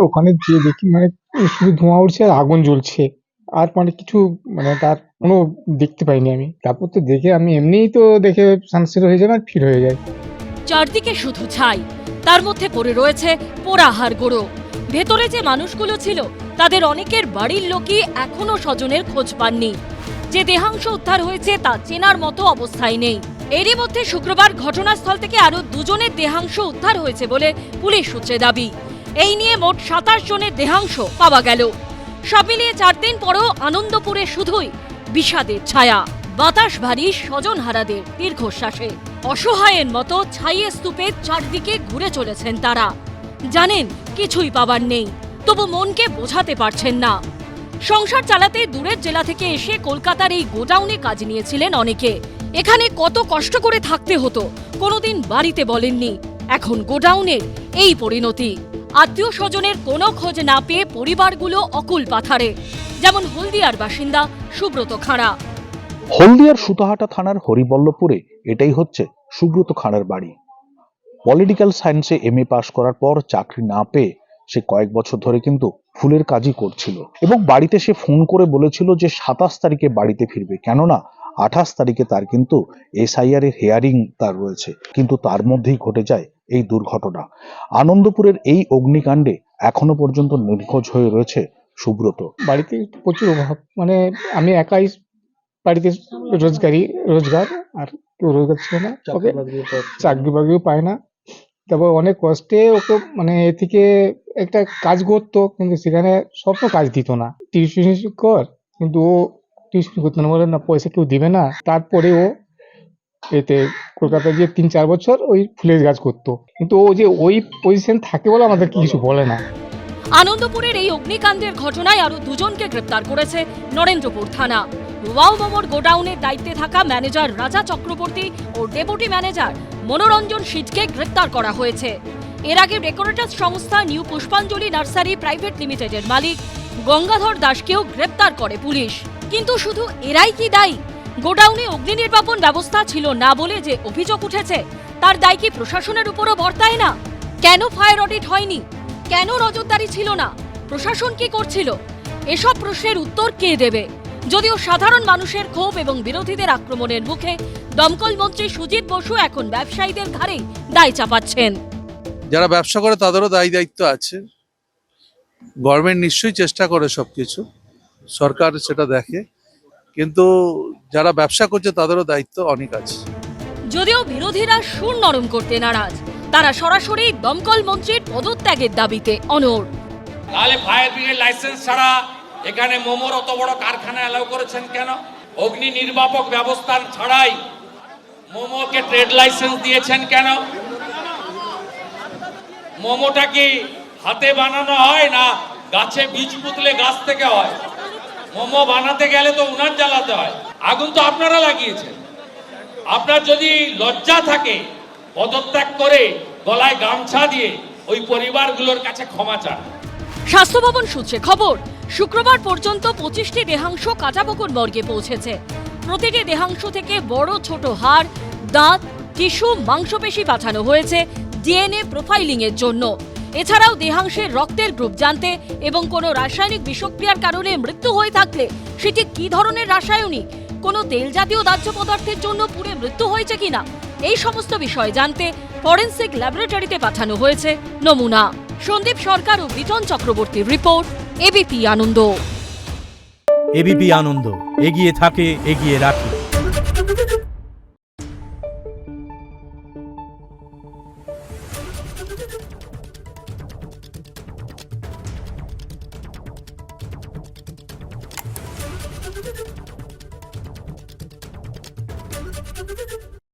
ওখানে গিয়ে দেখি মানে শুধু ধোঁয়া উঠছে আর আগুন জ্বলছে। আর মানে কিছু মানে তার কোনো দেখতে পাইনি আমি। তারপর তো দেখে আমি এমনিই তো দেখে সানসেট হয়ে যাবে আর ফির হয়ে যায়। চারদিকে শুধু ছাই, তার মধ্যে পড়ে রয়েছে পোড়া হাড়গোড়ো। ভেতরে যে মানুষগুলো ছিল তাদের অনেকের বাড়ির লোকই এখনো স্বজনের খোঁজ পাননি। যে দেহাংশ উদ্ধার হয়েছে তা চেনার মতো অবস্থায় নেই। এরই মধ্যে শুক্রবার ঘটনাস্থল থেকে আরো দুজনের দেহাংশ উদ্ধার হয়েছে বলে পুলিশ সূত্রে দাবি। এই নিয়ে মোট 27 জনের দেহাংশ পাওয়া গেল। সব মিলিয়ে 4 দিন পরও আনন্দপুরে শুধুই বিষাদের ছায়া। বাতাস ভারী স্বজনহারাদের দীর্ঘশ্বাসে। অসহায়ের মতো ছাইয়ে স্তূপে চারদিকে ঘুরে চলেছেন তারা। জানেন কিছুই পাবার নেই, তবু মনকে বোঝাতে পারছেন না। সংসার চালাতে দূরের জেলা থেকে এসে কলকাতার এই গোডাউনে কাজ নিয়েছিলেন অনেকে। এখানে কত কষ্ট করে থাকতে হতো কোনোদিন বাড়িতে বলেননি। এখন গোডাউনের এই পরিণতি। আত্মীয় স্বজনের কোনো খোঁজ না পেয়ে পরিবারগুলো অকুল পাথারে। যেমন হলদিয়ার বাসিন্দা সুব্রত খাঁড়া। হলদিয়ার সুতাহাটা থানার হরিবল্লভপুরে এটাই হচ্ছে সুব্রত খাঁড়ার বাড়ি। পলিটিক্যাল সায়েন্সে MA পাশ করার পর চাকরি না পেয়ে সে কয়েক বছর ধরে কিন্তু ফুলের কাজই করছিল এবং বাড়িতে সে ফোন করে বলেছিল যে 27 তারিখে বাড়িতে ফিরবে, কেননা 28 তারিখে তার কিন্তু SIR এর হেয়ারিং তার রয়েছে। কিন্তু তার মধ্যেই ঘটে যায় এই দুর্ঘটনা। আনন্দপুরের এই অগ্নিকাণ্ডে এখনো পর্যন্ত নিখোঁজ হয়ে রয়েছে সুব্রত। বাড়িতে প্রচুর অভাব, মানে আমি একাই বাড়িতে রোজগার, আর কেউ রোজগার ছিল না। ওকে চাকরি বাকরিও পায় না। তারপর অনেক কষ্টে ওকে মানে এ থেকে একটা কাজ করতো, কিন্তু সেখানে সব তো কাজ দিত না। টিউশন কর, কিন্তু ও টিউশন করতে না, বলে না পয়সা কেউ দিবে না। তারপরে ও এতে কলকাতায় গিয়ে 3-4 বছর ওই ফুলের কাজ করতো, কিন্তু ও যে ওই পজিশন থাকে বলে আমাদের কিছু বলে না। আনন্দপুরের এই অগ্নিকাণ্ডের ঘটনায় আরো দুজনকে গ্রেপ্তার করেছে নরেন্দ্রপুর থানা। ওয়াও মোমোর গোডাউনের দায়িত্বে থাকা ম্যানেজার রাজা চক্রবর্তী ও ডেপুটি ম্যানেজার মনোরঞ্জন শীতকে গ্রেপ্তার করা হয়েছে। এর আগে ডেকোরেটরস সংস্থা নিউ পুষ্পাঞ্জলি নার্সারি প্রাইভেট লিমিটেডের মালিক গঙ্গাধর দাসকেও গ্রেপ্তার করে পুলিশ। কিন্তু শুধু এরাই কি দায়ী? গোডাউনে অগ্নি নির্বাপন ব্যবস্থা ছিল না বলে যে অভিযোগ উঠেছে, তার দায় কি প্রশাসনের উপরও বর্তায় না? কেন ফায়ার অডিট হয়নি? কেন নজরদারি ছিল না? প্রশাসন কি করছিল? এসব প্রশ্নের উত্তর কে দেবে? যদিও সাধারণ মানুষের ক্ষোভ এবং বিরোধীদের আক্রমণের মুখে দমকল মন্ত্রী সুজিত বসু এখন ব্যবসায়ীদের ঘাড়ে দায় চাপাচ্ছেন। যারা ব্যবসা করে তাদেরও দায়ী দায়িত্ব আছে। গভর্নমেন্ট নিশ্চয়ই চেষ্টা করে সবকিছু, সরকার সেটা দেখে, কিন্তু যারা ব্যবসা করছে তাদেরও দায়িত্ব অনেক আছে। যদিও বিরোধীরা সুর নরম করতে নারাজ, তারা সরাসরি দমকল মন্ত্রীর পদত্যাগের দাবিতে অনড়। তাহলে ফায়ার ব্রিগেড লাইসেন্স ছাড়া এখানে মোমোর অত বড় কারখানা অ্যালাউ করেছেন কেন? অগ্নি নির্বাপক ব্যবস্থা ছাড়াই মোমোকে ট্রেড লাইসেন্স দিয়েছেন কেন? মোমোটা কি হাতে বানানো হয় না গাছে বীজ পুতলে গাছ থেকে হয়? মোমো বানাতে গেলে তো উনান জ্বালাতে হয়, আগুন তো আপনারা লাগিয়েছেন। আপনার যদি লজ্জা থাকে পদত্যাগ করে গলায় গামছা দিয়ে ওই পরিবারগুলোর কাছে ক্ষমা চান। স্বাস্থ্য ভবন সূত্রে খবর, শুক্রবার পর্যন্ত 25টি দেহাংশ কাঁচাপুকুর মর্গে পৌঁছেছে। প্রতিটি দেহাংশ থেকে বড় ছোট হাড়, দাঁত, টিস্যু, মাংসপেশি পাঠানো হয়েছে DNA প্রোফাইলিং এর জন্য। এছাড়াও দেহাংশের রক্তের গ্রুপ জানতে এবং কোনো রাসায়নিক বিষক্রিয়ার কারণে মৃত্যু হয়ে থাকলে সেটি কি ধরনের রাসায়নিক, কোনো তেল জাতীয় দাহ্য পদার্থের জন্য পুড়ে মৃত্যু হয়েছে কিনা, এই সমস্ত বিষয় জানতে ফরেনসিক ল্যাবরেটরিতে পাঠানো হয়েছে নমুনা। সন্দীপ সরকার ও বিজন চক্রবর্তীর রিপোর্ট, এবিপি আনন্দ। এবিপি আনন্দ, এগিয়ে থাকে, এগিয়ে রাখে।